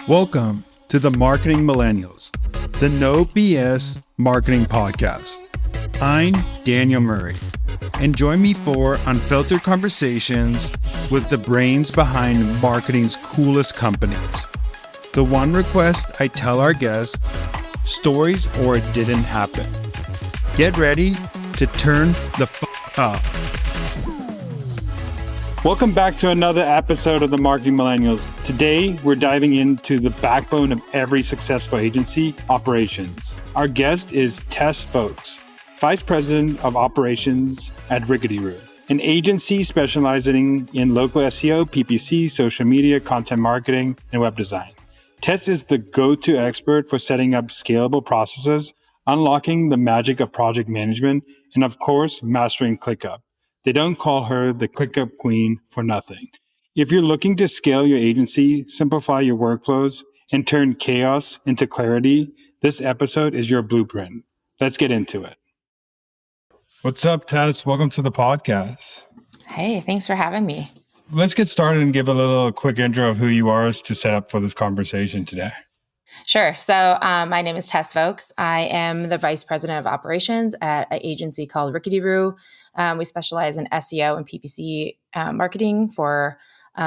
Welcome to the Marketing Millennials, the No BS Marketing Podcast. I'm Daniel Murray, and join me for unfiltered conversations with the brains behind marketing's coolest companies. The one request I tell our guests, stories or it didn't happen. Get ready to turn the up. Welcome back to another episode of the Marketing Millennials. Today, we're diving into the backbone of every successful agency, operations. Our guest is Tess Voecks, Vice President of Operations at RicketyRoo, an agency specializing in local SEO, PPC, social media, content marketing, and web design. Tess is the go-to expert for setting up scalable processes, unlocking the magic of project management, and of course, mastering ClickUp. They don't call her the ClickUp queen for nothing. If you're looking to scale your agency, simplify your workflows, and turn chaos into clarity, this episode is your blueprint. Let's get into it. What's up, Tess? Welcome to the podcast. Hey, thanks for having me. Let's get started and give a little quick intro of who you are to set up for this conversation today. Sure. So my name is Tess Voecks. I am the Vice President of Operations at an agency called RicketyRoo. We specialize in SEO and PPC marketing for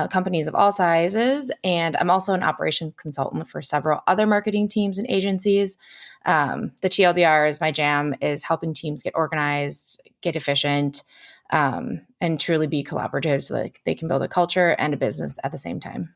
companies of all sizes. And I'm also an operations consultant for several other marketing teams and agencies. The TLDR is my jam, is helping teams get organized, get efficient, and truly be collaborative so that they can build a culture and a business at the same time.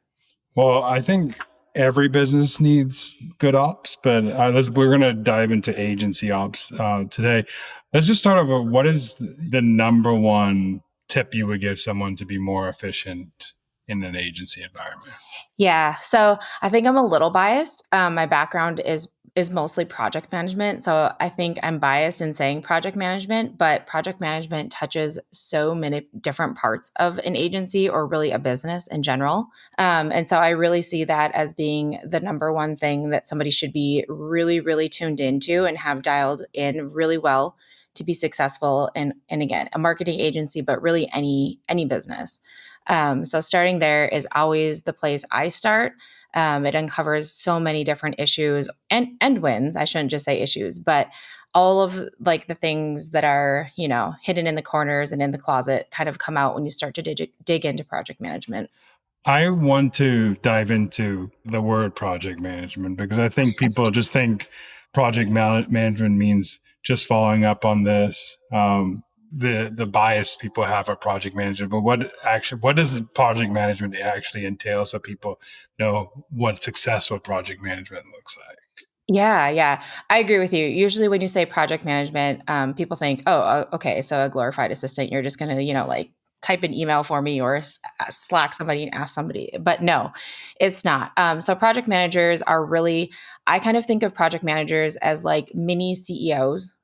Well, I think every business needs good ops, but we're going to dive into agency ops today. Let's just start off with what is the number one tip you would give someone to be more efficient in an agency environment? Yeah. So I think I'm a little biased. My background is mostly project management. So I think I'm biased in saying project management, but project management touches so many different parts of an agency or really a business in general. And so I really see that as being the number one thing that somebody should be really, really tuned into and have dialed in really well to be successful in, and again, a marketing agency, but really any business. So starting there is always the place I start. It uncovers so many different issues and wins. I shouldn't just say issues, but all of like the things that are, hidden in the corners and in the closet kind of come out when you start to dig into project management. I want to dive into the word project management because I think people just think project management means just following up on this. The bias people have of project management, but what does project management actually entail so people know what successful project management looks like? Yeah, I agree with you. Usually when you say project management, people think, oh, okay, so a glorified assistant, you're just going to, like type an email for me or Slack somebody and ask somebody. But no, it's not. So project managers are really, I kind of think of project managers as like mini CEOs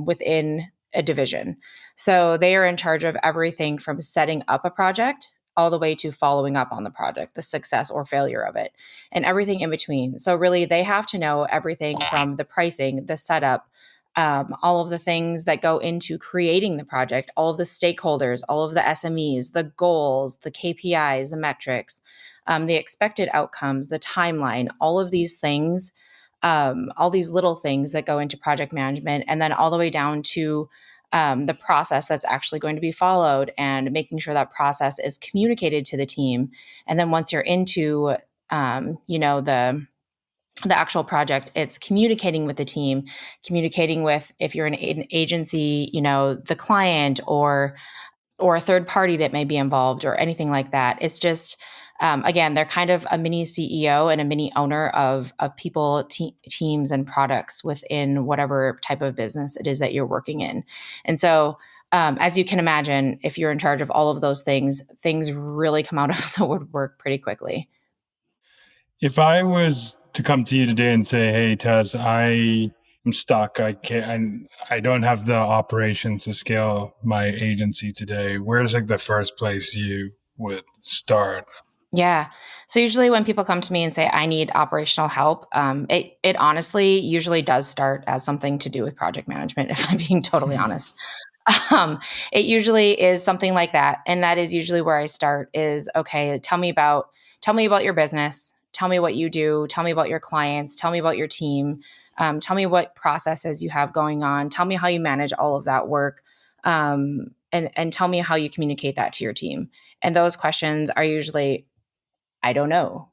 within a division. So they are in charge of everything from setting up a project all the way to following up on the project, the success or failure of it, and everything in between. So really, they have to know everything from the pricing, the setup, all of the things that go into creating the project, all of the stakeholders, all of the SMEs, the goals, the KPIs, the metrics, the expected outcomes, the timeline, all of these things, all these little things that go into project management, and then all the way down to the process that's actually going to be followed and making sure that process is communicated to the team. And then once you're into, the actual project, it's communicating with the team, communicating with, if you're an agency, the client or a third party that may be involved or anything like that. It's just, again, they're kind of a mini CEO and a mini owner of people, teams, and products within whatever type of business it is that you're working in. And so, as you can imagine, if you're in charge of all of those things really come out of the woodwork pretty quickly. If I was to come to you today and say, "Hey, Tess, I am stuck. I can't. I don't have the operations to scale my agency today," where's like the first place you would start? Yeah. So usually when people come to me and say, I need operational help, it honestly usually does start as something to do with project management, if I'm being totally honest. It usually is something like that. And that is usually where I start is, okay, tell me about your business. Tell me what you do. Tell me about your clients. Tell me about your team. Tell me what processes you have going on. Tell me how you manage all of that work. And tell me how you communicate that to your team. And those questions are usually, I don't know.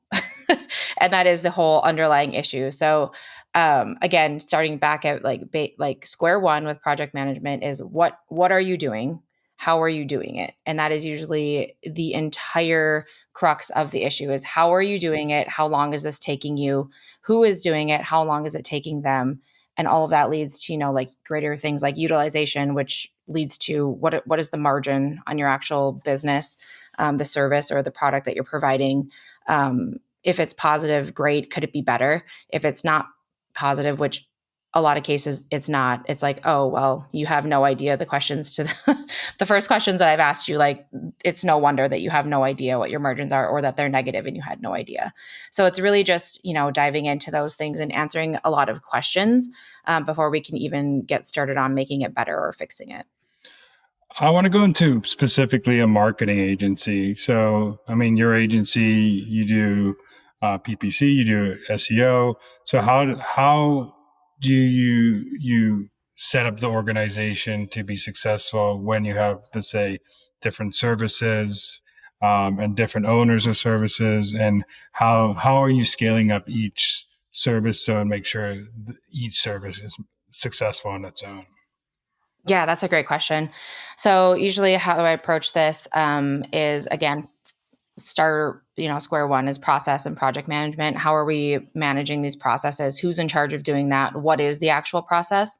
And that is the whole underlying issue. So again, starting back at like square one with project management is what are you doing? How are you doing it? And that is usually the entire crux of the issue is how are you doing it? How long is this taking you? Who is doing it? How long is it taking them? And all of that leads to, like greater things like utilization, which leads to what is the margin on your actual business, the service or the product that you're providing. If it's positive, great. Could it be better? If it's not positive, which a lot of cases it's not, it's like, oh, well, you have no idea the questions to the first questions that I've asked you, like, it's no wonder that you have no idea what your margins are or that they're negative and you had no idea. So it's really just, diving into those things and answering a lot of questions before we can even get started on making it better or fixing it. I want to go into specifically a marketing agency. So, I mean, your agency, you do PPC, you do SEO. So, how do you set up the organization to be successful when you have, let's say, different services and different owners of services, and how are you scaling up each service so and make sure each service is successful on its own? Yeah, that's a great question. So usually how I approach this is, again, start, square one is process and project management. How are we managing these processes? Who's in charge of doing that? What is the actual process?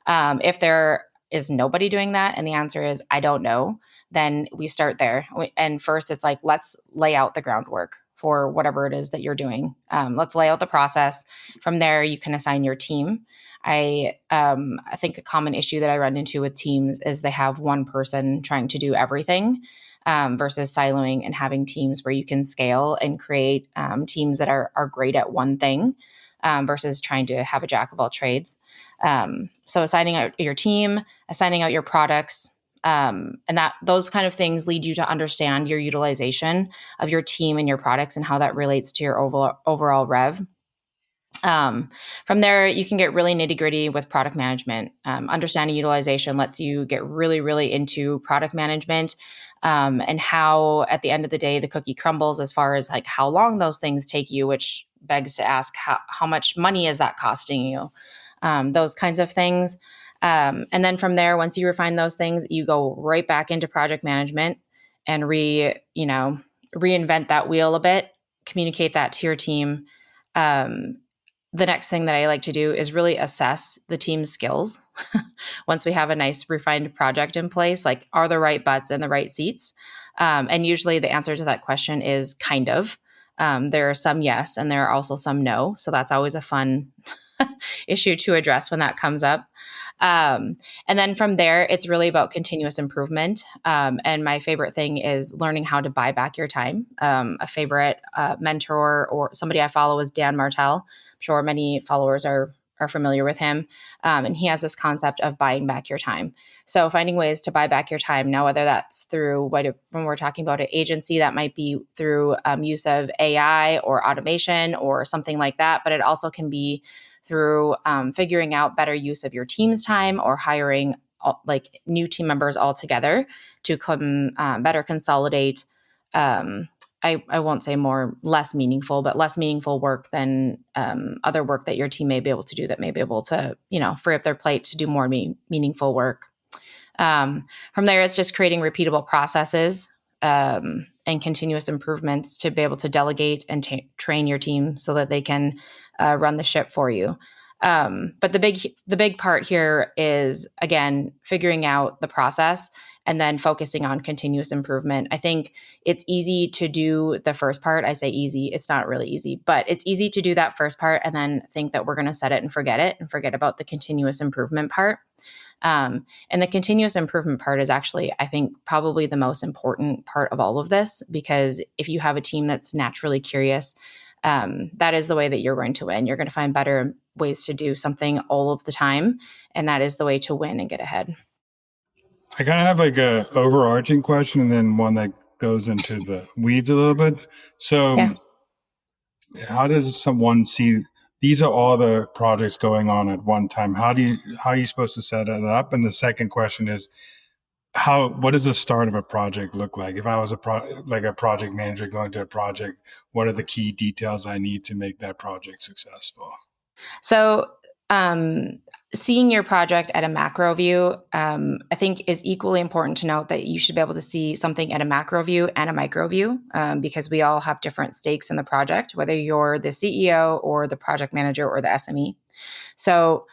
If there is nobody doing that and the answer is, I don't know, then we start there. And first it's like, let's lay out the groundwork for whatever it is that you're doing. Let's lay out the process. From there, you can assign your team. I think a common issue that I run into with teams is they have one person trying to do everything versus siloing and having teams where you can scale and create teams that are great at one thing versus trying to have a jack of all trades. So assigning out your team, assigning out your products, and that those kind of things lead you to understand your utilization of your team and your products and how that relates to your overall rev. From there, you can get really nitty gritty with product management. Understanding utilization lets you get really, really into product management and how, at the end of the day, the cookie crumbles as far as like how long those things take you, which begs to ask how much money is that costing you? Those kinds of things. And then from there, once you refine those things, you go right back into project management and reinvent that wheel a bit, communicate that to your team. The next thing that I like to do is really assess the team's skills. Once we have a nice refined project in place, like, are the right butts in the right seats? And usually the answer to that question is kind of. There are some yes, and there are also some no. So that's always a fun issue to address when that comes up. And then from there, it's really about continuous improvement. And my favorite thing is learning how to buy back your time. A favorite mentor or somebody I follow is Dan Martell. I'm sure many followers are familiar with him. And he has this concept of buying back your time. So finding ways to buy back your time. Now, whether that's through when we're talking about an agency, that might be through use of AI or automation or something like that. But it also can be through figuring out better use of your team's time or hiring like new team members all together to better consolidate. I won't say less meaningful work than other work that your team may be able to do that may be able to, free up their plate to do more meaningful work. From there, it's just creating repeatable processes and continuous improvements to be able to delegate and train your team so that they can run the ship for you. But the big part here is, again, figuring out the process and then focusing on continuous improvement. I think it's easy to do the first part. I say easy, it's not really easy, but it's easy to do that first part and then think that we're going to set it and forget about the continuous improvement part. And the continuous improvement part is actually, I think, probably the most important part of all of this, because if you have a team that's naturally curious, that is the way that you're going to win. You're going to find better ways to do something all of the time. And that is the way to win and get ahead. I kind of have like a overarching question and then one that goes into the weeds a little bit. So Yeah. How does someone see these are all the projects going on at one time? How are you supposed to set it up? And the second question is what does the start of a project look like? If I was like a project manager going to a project, what are the key details I need to make that project successful? So, um, seeing your project at a macro view, I think is equally important to note that you should be able to see something at a macro view and a micro view, because we all have different stakes in the project, whether you're the CEO or the project manager or the SME. So,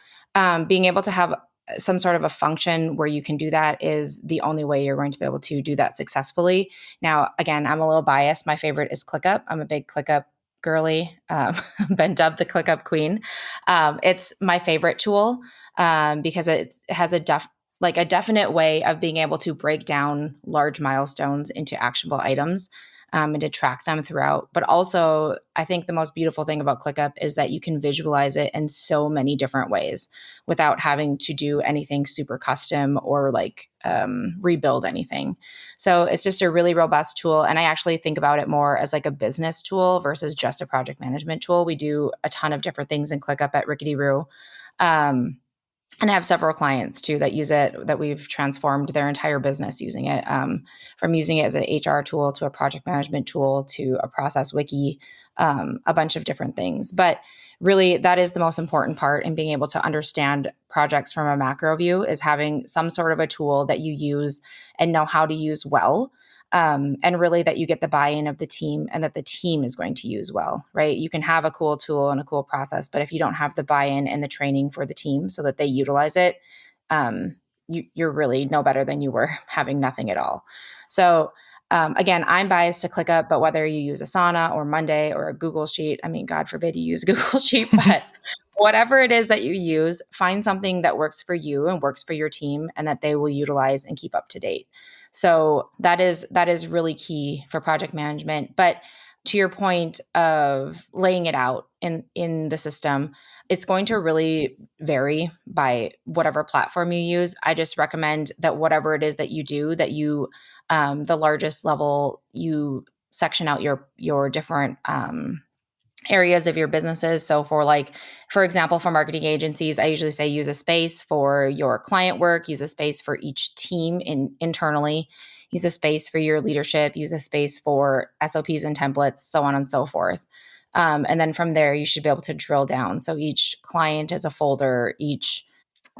being able to have some sort of a function where you can do that is the only way you're going to be able to do that successfully. Now, again, I'm a little biased. My favorite is ClickUp. I'm a big ClickUp girly, been dubbed the ClickUp queen. It's my favorite tool, because it has like a definite way of being able to break down large milestones into actionable items, and to track them throughout. But also, I think the most beautiful thing about ClickUp is that you can visualize it in so many different ways without having to do anything super custom or like rebuild anything. So it's just a really robust tool. And I actually think about it more as like a business tool versus just a project management tool. We do a ton of different things in ClickUp at RicketyRoo. And I have several clients too that use it, that we've transformed their entire business using it, from using it as an HR tool to a project management tool to a process wiki, a bunch of different things. But really, that is the most important part in being able to understand projects from a macro view, is having some sort of a tool that you use and know how to use well. And really that you get the buy-in of the team and that the team is going to use well, right? You can have a cool tool and a cool process, but if you don't have the buy-in and the training for the team so that they utilize it, you're really no better than you were having nothing at all. So again, I'm biased to ClickUp, but whether you use Asana or Monday or a Google Sheet, I mean, God forbid you use Google Sheet, but whatever it is that you use, find something that works for you and works for your team and that they will utilize and keep up to date. So that is really key for project management. But to your point of laying it out in the system, it's going to really vary by whatever platform you use. I just recommend that whatever it is that you do, that you the largest level, you section out your different areas of your businesses. So for example, for marketing agencies, I usually say use a space for your client work, use a space for each team internally, use a space for your leadership, use a space for SOPs and templates, so on and so forth. And then from there, you should be able to drill down. So each client is a folder, each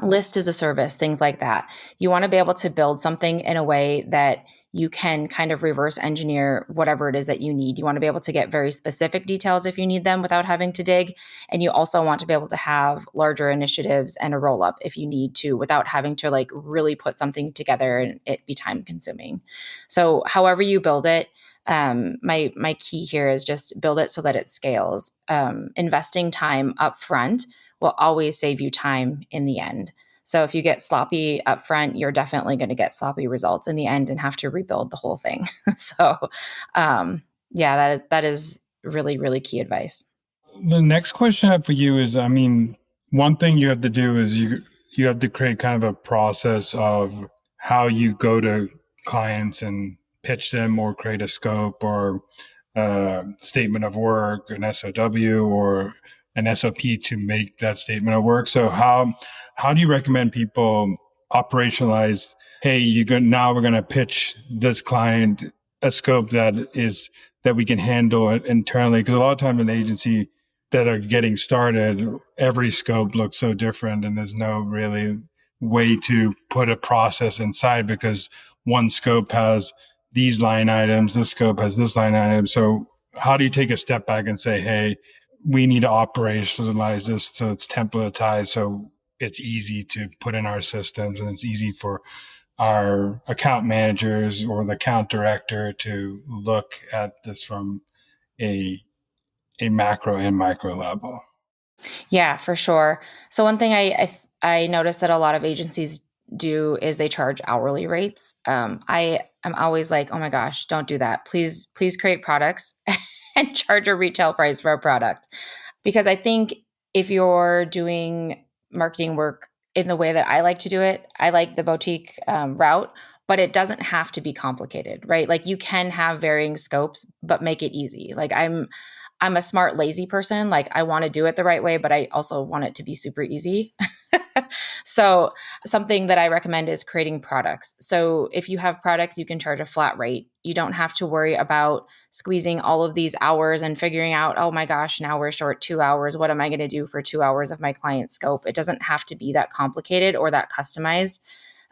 list as a service, things like that. You want to be able to build something in a way that you can kind of reverse engineer whatever it is that you need. You want to be able to get very specific details if you need them without having to dig. And you also want to be able to have larger initiatives and a roll up if you need to without having to like really put something together and it be time consuming. So however you build it, my key here is just build it so that it scales. Investing time up front will always save you time in the end. So if you get sloppy up front, you're definitely going to get sloppy results in the end and have to rebuild the whole thing. So, yeah, that is really, really key advice. The next question I have for you is, I mean, one thing you have to do is you have to create kind of a process of how you go to clients and pitch them or create a scope or a statement of work, an SOW or an SOP to make that statement of work. So how do you recommend people operationalize, hey, now we're going to pitch this client a scope that we can handle it internally? Because a lot of time in the agency that are getting started, every scope looks so different and there's no really way to put a process inside because one scope has these line items, this scope has this line item. So how do you take a step back and say, hey, we need to operationalize this so it's templatized, so it's easy to put in our systems and it's easy for our account managers or the account director to look at this from a macro and micro level. Yeah, for sure. So one thing I noticed that a lot of agencies do is they charge hourly rates. I am always like, oh my gosh, don't do that. Please create products and charge a retail price for a product. Because I think if you're doing marketing work in the way that I like to do it, I like the boutique route, but it doesn't have to be complicated, right? Like you can have varying scopes, but make it easy. Like I'm a smart, lazy person. Like I want to do it the right way, but I also want it to be super easy. So something that I recommend is creating products. So if you have products, you can charge a flat rate. You don't have to worry about squeezing all of these hours and figuring out, oh my gosh, now we're short 2 hours. What am I going to do for 2 hours of my client scope? It doesn't have to be that complicated or that customized.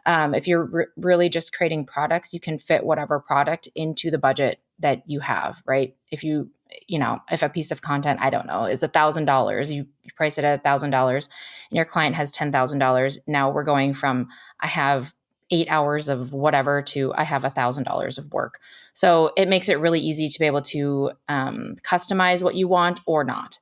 If you're really just creating products, you can fit whatever product into the budget that you have, right? If a piece of content, I don't know, is $1,000, you price it at $1,000 and your client has $10,000. Now we're going from, I have 8 hours of whatever to I have $1,000 of work. So it makes it really easy to be able to customize what you want or not.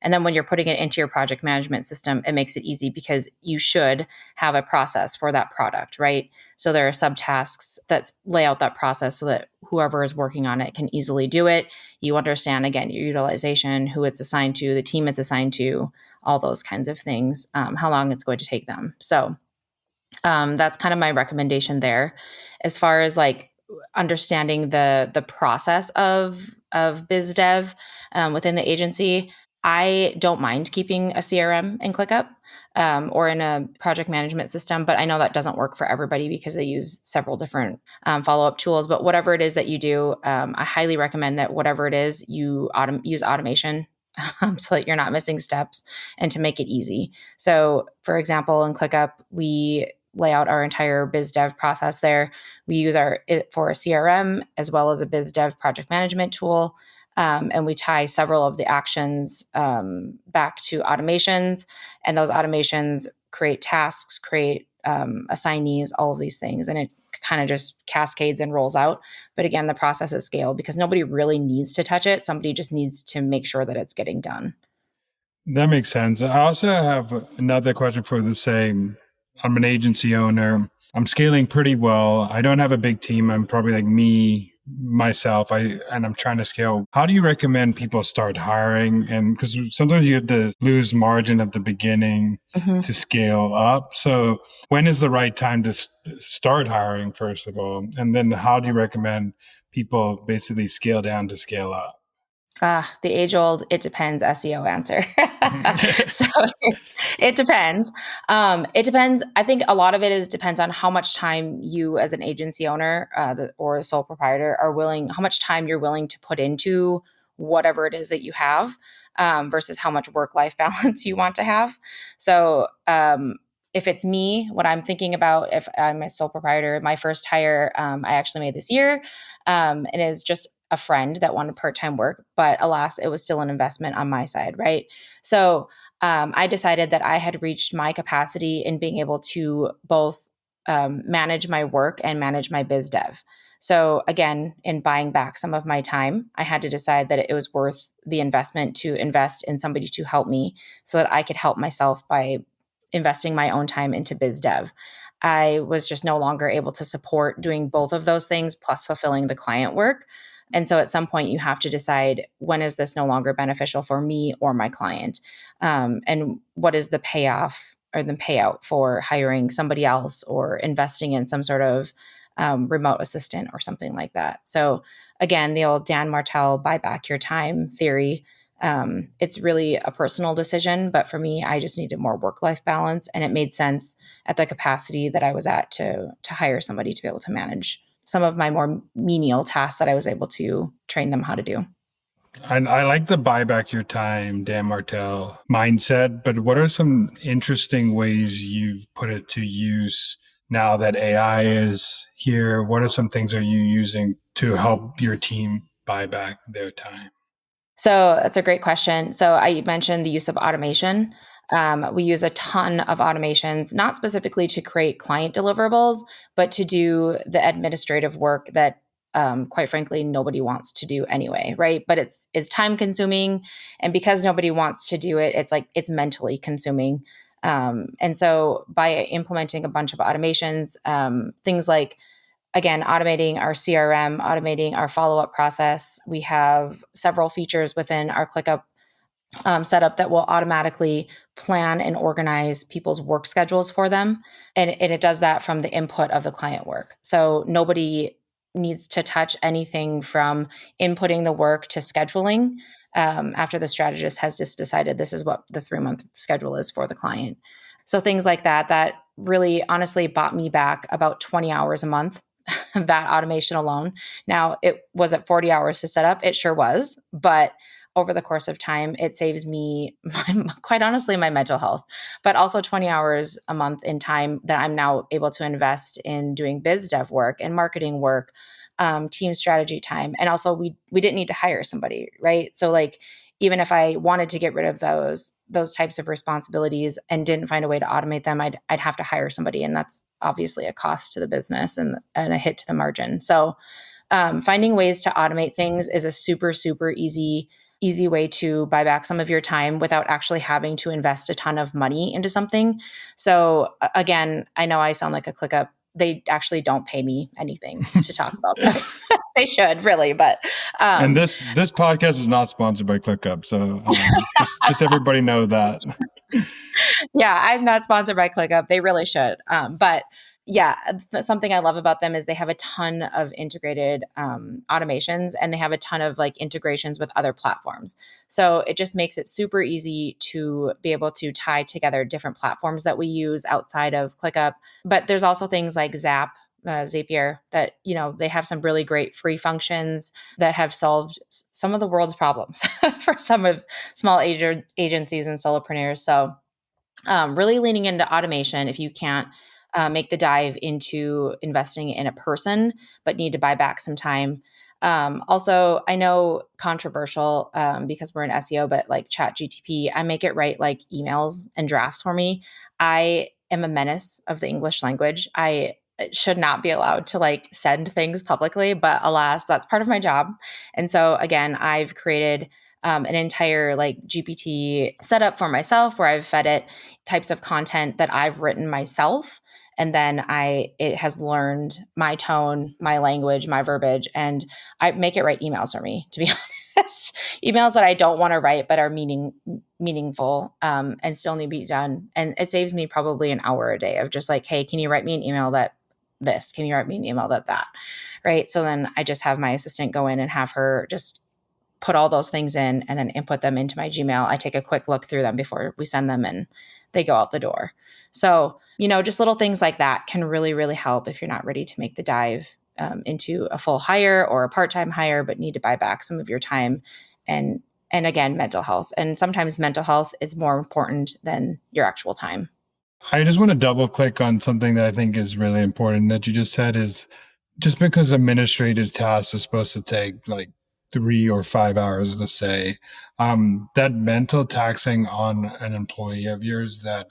And then when you're putting it into your project management system, it makes it easy because you should have a process for that product, right? So there are subtasks that lay out that process so that whoever is working on it can easily do it. You understand, again, your utilization, who it's assigned to, the team it's assigned to, all those kinds of things, how long it's going to take them. So that's kind of my recommendation there. As far as like understanding the process of biz dev within the agency, I don't mind keeping a CRM in ClickUp or in a project management system, but I know that doesn't work for everybody because they use several different follow-up tools. But whatever it is that you do, I highly recommend that whatever it is, you use automation so that you're not missing steps and to make it easy. So for example, in ClickUp, we lay out our entire biz dev process there. We use it for a CRM as well as a biz dev project management tool. And we tie several of the actions back to automations. And those automations create tasks, create assignees, all of these things. And it kind of just cascades and rolls out. But again, the process is scaled because nobody really needs to touch it. Somebody just needs to make sure that it's getting done. That makes sense. I also have another question for the same. I'm an agency owner. I'm scaling pretty well. I don't have a big team. I'm probably like myself, and I'm trying to scale. How do you recommend people start hiring? And because sometimes you have to lose margin at the beginning to scale up. So when is the right time to start hiring, first of all? And then how do you recommend people basically scale down to scale up? The age old, it depends SEO answer. So it depends. It depends. I think a lot of it depends on how much time you as an agency owner or a sole proprietor how much time you're willing to put into whatever it is that you have versus how much work-life balance you want to have. So if it's me, what I'm thinking about, if I'm a sole proprietor, my first hire I actually made this year and is just a friend that wanted part-time work, but alas, it was still an investment on my side, right? So I decided that I had reached my capacity in being able to both manage my work and manage my biz dev. So again, in buying back some of my time, I had to decide that it was worth the investment to invest in somebody to help me so that I could help myself by investing my own time into biz dev. I was just no longer able to support doing both of those things plus fulfilling the client work. And so at some point, you have to decide, when is this no longer beneficial for me or my client? And what is the payoff or the payout for hiring somebody else or investing in some sort of remote assistant or something like that? So again, the old Dan Martell buy back your time theory. It's really a personal decision, but for me, I just needed more work-life balance, and it made sense at the capacity that I was at to hire somebody to be able to manage some of my more menial tasks that I was able to train them how to do. I like the buy back your time, Dan Martell mindset, but what are some interesting ways you've put it to use now that AI is here? What are some things are you using to help your team buy back their time? So that's a great question. So I mentioned the use of automation. We use a ton of automations, not specifically to create client deliverables, but to do the administrative work that, quite frankly, nobody wants to do anyway, right? But it's time consuming, and because nobody wants to do it, it's mentally consuming. And so by implementing a bunch of automations, things like, again, automating our CRM, automating our follow-up process. We have several features within our ClickUp setup that will automatically plan and organize people's work schedules for them. And it does that from the input of the client work. So nobody needs to touch anything from inputting the work to scheduling, after the strategist has just decided this is what the 3-month schedule is for the client. So things like that really honestly bought me back about 20 hours a month, that automation alone. Now, was it 40 hours to set up? It sure was. But over the course of time, it saves me, quite honestly, my mental health, but also 20 hours a month in time that I'm now able to invest in doing biz dev work and marketing work, team strategy time. And also we didn't need to hire somebody, right? So like, even if I wanted to get rid of those types of responsibilities and didn't find a way to automate them, I'd have to hire somebody, and that's obviously a cost to the business and a hit to the margin. So finding ways to automate things is a super, super easy way to buy back some of your time without actually having to invest a ton of money into something. So again, I know I sound like a ClickUp. They actually don't pay me anything to talk about them. They should really, but And this podcast is not sponsored by ClickUp, so just everybody know that. Yeah, I'm not sponsored by ClickUp. They really should. But yeah, something I love about them is they have a ton of integrated automations, and they have a ton of like integrations with other platforms. So it just makes it super easy to be able to tie together different platforms that we use outside of ClickUp. But there's also things like Zapier, that they have some really great free functions that have solved some of the world's problems for some of small agencies and solopreneurs. So really leaning into automation if you can't make the dive into investing in a person, but need to buy back some time. Also, I know controversial because we're in SEO, but like ChatGTP, I make it write like emails and drafts for me. I am a menace of the English language. I should not be allowed to like send things publicly, but alas, that's part of my job. And so again, I've created an entire like GPT setup for myself where I've fed it types of content that I've written myself. And then it has learned my tone, my language, my verbiage, and I make it write emails for me, to be honest. Emails that I don't want to write, but are meaningful, and still need to be done. And it saves me probably an hour a day of just like, hey, can you write me an email that this? Can you write me an email that? Right. So then I just have my assistant go in and have her just put all those things in and then input them into my Gmail. I take a quick look through them before we send them and they go out the door. So, just little things like that can really, really help if you're not ready to make the dive into a full hire or a part-time hire, but need to buy back some of your time and again, mental health. And sometimes mental health is more important than your actual time. I just want to double click on something that I think is really important that you just said is just because administrative tasks are supposed to take like 3 or 5 hours to say, that mental taxing on an employee of yours that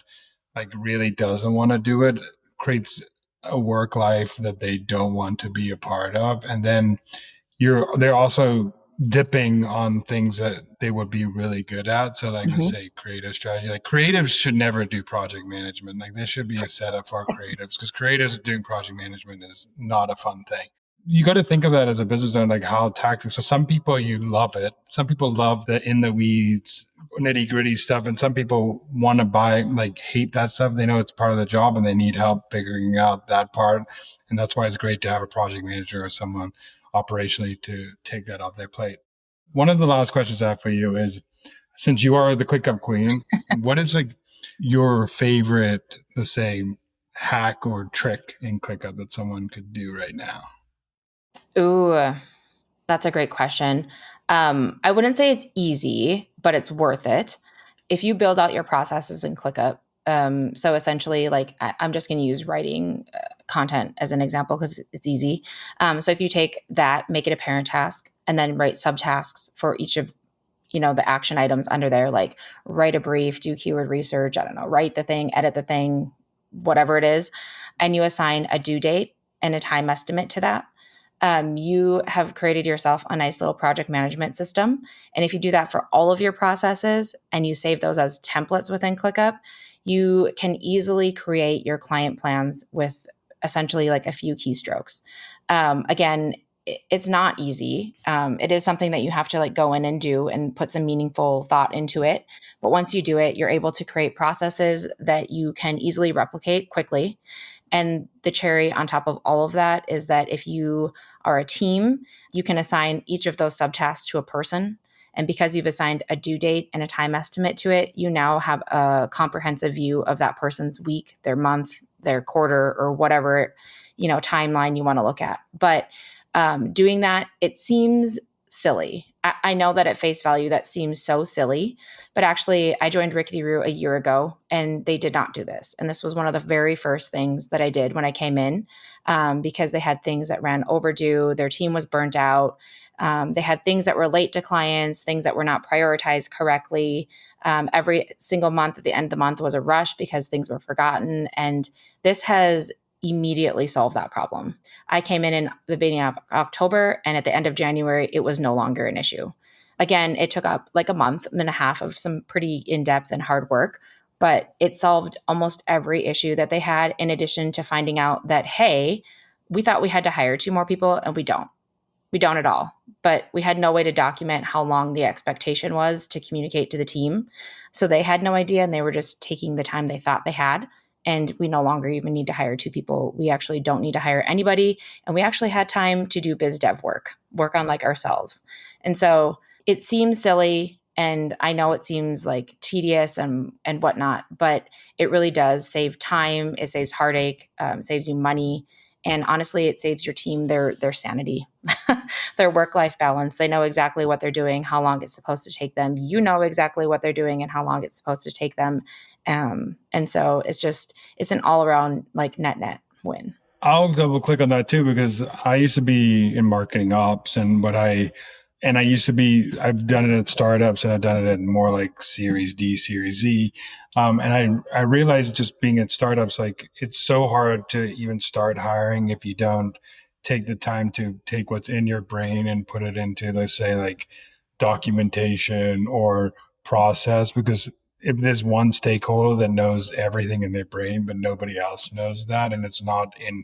like really doesn't want to do it creates a work life that they don't want to be a part of. And then they're also dipping on things that they would be really good at. So like, let's say creative strategy, like creatives should never do project management. Like there should be a setup for creatives because creatives doing project management is not a fun thing. You got to think of that as a business owner, like how taxing. So some people, you love it. Some people love the in the weeds, nitty gritty stuff. And some people want to hate that stuff. They know it's part of the job and they need help figuring out that part. And that's why it's great to have a project manager or someone operationally to take that off their plate. One of the last questions I have for you is, since you are the ClickUp queen, what is like your favorite, let's say, hack or trick in ClickUp that someone could do right now? Ooh, that's a great question. I wouldn't say it's easy, but it's worth it. If you build out your processes in ClickUp, so essentially, like I'm just going to use writing content as an example because it's easy. So if you take that, make it a parent task, and then write subtasks for each of the action items under there, like write a brief, do keyword research, I don't know, write the thing, edit the thing, whatever it is, and you assign a due date and a time estimate to that. You have created yourself a nice little project management system. And if you do that for all of your processes and you save those as templates within ClickUp, you can easily create your client plans with essentially like a few keystrokes. Again, it's not easy. It is something that you have to like go in and do and put some meaningful thought into it. But once you do it, you're able to create processes that you can easily replicate quickly. And the cherry on top of all of that is that if you are a team, you can assign each of those subtasks to a person. And because you've assigned a due date and a time estimate to it, you now have a comprehensive view of that person's week, their month, their quarter, or whatever, timeline you want to look at. But doing that, it seems silly. I know that at face value, that seems so silly, but actually I joined RicketyRoo a year ago and they did not do this. And this was one of the very first things that I did when I came in, because they had things that ran overdue. Their team was burnt out. They had things that were late to clients, things that were not prioritized correctly. Every single month at the end of the month was a rush because things were forgotten. And this has immediately solved that problem. I came in the beginning of October, and at the end of January, it was no longer an issue. Again, it took up like a month and a half of some pretty in-depth and hard work, but it solved almost every issue that they had, in addition to finding out that, hey, we thought we had to hire 2 more people, and we don't. We don't at all. But we had no way to document how long the expectation was to communicate to the team. So they had no idea, and they were just taking the time they thought they had. And we no longer even need to hire 2 people. We actually don't need to hire anybody. And we actually had time to do biz dev work on like ourselves. And so it seems silly. And I know it seems like tedious and whatnot, but it really does save time. It saves heartache, saves you money. And honestly, it saves your team their sanity, their work-life balance. They know exactly what they're doing, how long it's supposed to take them. You know exactly what they're doing and how long it's supposed to take them. And so it's an all-around like net win. I'll double click on that too, because I used to be in marketing ops, and I've done it at startups, and I've done it at more like Series D, Series Z. And I realized just being at startups, like it's so hard to even start hiring if you don't take the time to take what's in your brain and put it into, let's say, like documentation or process, because if there's one stakeholder that knows everything in their brain, but nobody else knows that, and it's not in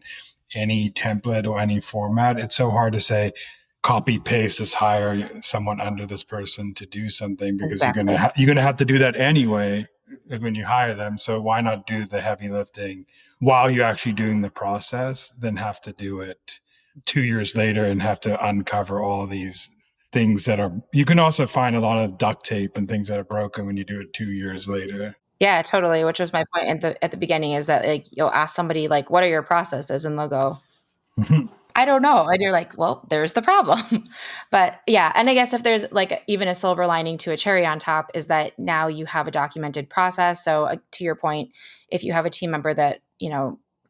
any template or any format, it's so hard to say, copy paste this, hire someone under this person to do something, because Exactly. you're gonna have to do that anyway when you hire them. So why not do the heavy lifting while you're actually doing the process, then have to do it 2 years later and have to uncover all these things that are, you can also find a lot of duct tape and things that are broken when you do it 2 years later. Yeah, totally. Which was my point at the beginning, is that like you'll ask somebody like, what are your processes? And they'll go, I don't know. And you're like, well, there's the problem. But yeah. And I guess if there's like even a silver lining to a cherry on top, is that now you have a documented process. So to your point, if you have a team member that,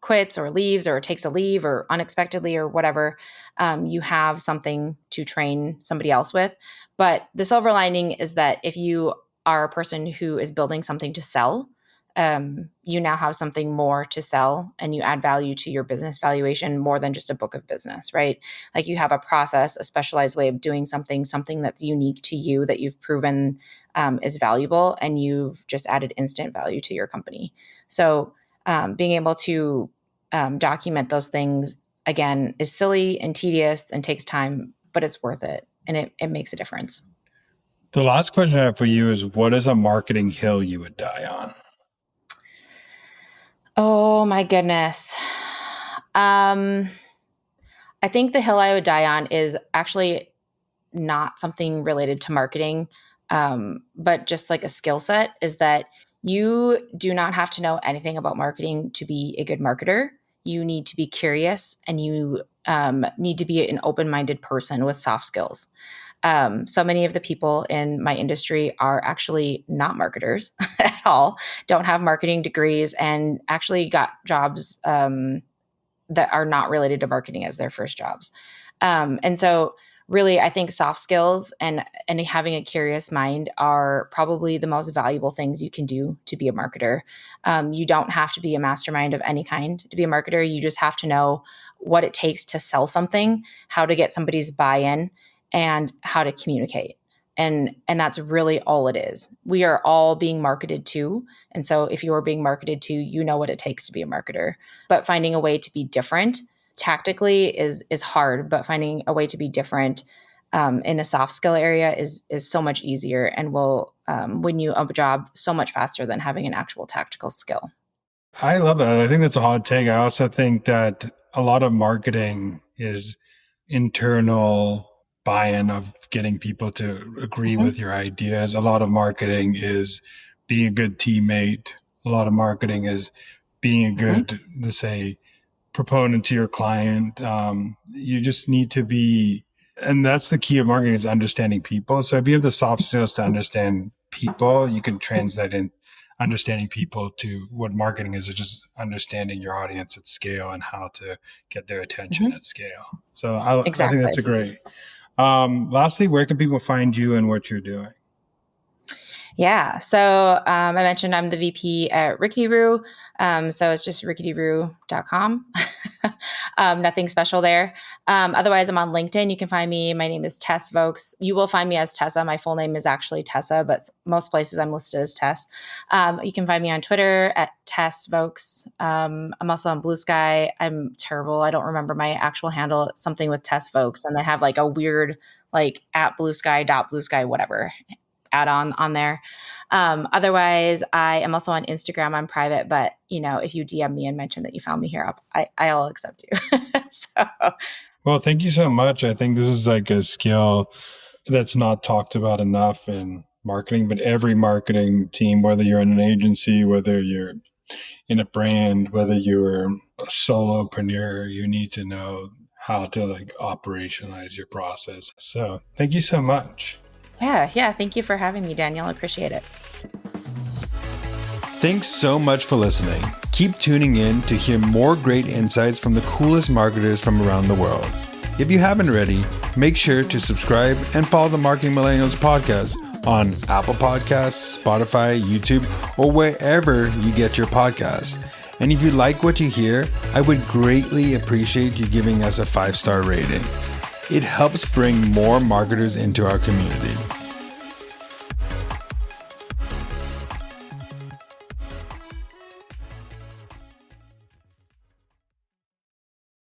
quits or leaves or takes a leave or unexpectedly or whatever, you have something to train somebody else with. But the silver lining is that if you are a person who is building something to sell, you now have something more to sell, and you add value to your business valuation more than just a book of business, right? Like you have a process, a specialized way of doing something that's unique to you that you've proven is valuable, and you've just added instant value to your company. So being able to document those things, again, is silly and tedious and takes time, but it's worth it, and it makes a difference. The last question I have for you is, what is a marketing hill you would die on? Oh my goodness. I think the hill I would die on is actually not something related to marketing, but just like a skill set, is that you do not have to know anything about marketing to be a good marketer. You need to be curious, and you need to be an open-minded person with soft skills. So many of the people in my industry are actually not marketers at all, don't have marketing degrees, and actually got jobs that are not related to marketing as their first jobs. And so really, I think soft skills and having a curious mind are probably the most valuable things you can do to be a marketer. You don't have to be a mastermind of any kind to be a marketer. You just have to know what it takes to sell something, how to get somebody's buy-in, and how to communicate. And that's really all it is. We are all being marketed to. And so if you are being marketed to, you know what it takes to be a marketer. But finding a way to be different tactically is hard, but finding a way to be different in a soft skill area is so much easier, and will win you a job so much faster than having an actual tactical skill. I love that. I think that's a hot take. I also think that a lot of marketing is internal buy-in of getting people to agree Mhm. with your ideas. A lot of marketing is being a good teammate. A lot of marketing is being a Mhm. good, let's say, proponent to your client. You just need to be, and that's the key of marketing is understanding people. So if you have the soft skills to understand people, you can translate in understanding people to what marketing is just understanding your audience at scale and how to get their attention Mhm. at scale. So I think Exactly. that's a great. Lastly, where can people find you and what you're doing? Yeah. So I mentioned I'm the VP at RicketyRoo. So it's just ricketyroo.com. Nothing special there. Otherwise, I'm on LinkedIn. You can find me. My name is Tess Voecks. You will find me as Tessa. My full name is actually Tessa, but most places I'm listed as Tess. You can find me on Twitter at Tess Voecks. I'm also on Blue Sky. I'm terrible. I don't remember my actual handle. It's something with Tess Voecks, and they have like a weird like at Blue Sky, whatever add on there. Otherwise, I am also on Instagram. I'm private, but if you DM me and mention that you found me here, I'll accept you. So Well, thank you so much. I think this is like a skill that's not talked about enough in marketing, but every marketing team, whether you're in an agency, whether you're in a brand, whether you're a solopreneur, you need to know how to like operationalize your process. So thank you so much. yeah. Thank you for having me, Daniel. I appreciate it. Thanks so much for listening. Keep tuning in to hear more great insights from the coolest marketers from around the world. If you haven't already, make sure to subscribe and follow the Marketing Millennials podcast on Apple Podcasts, Spotify, YouTube, or wherever you get your podcasts. And if you like what you hear, I would greatly appreciate you giving us a 5-star rating. It helps bring more marketers into our community.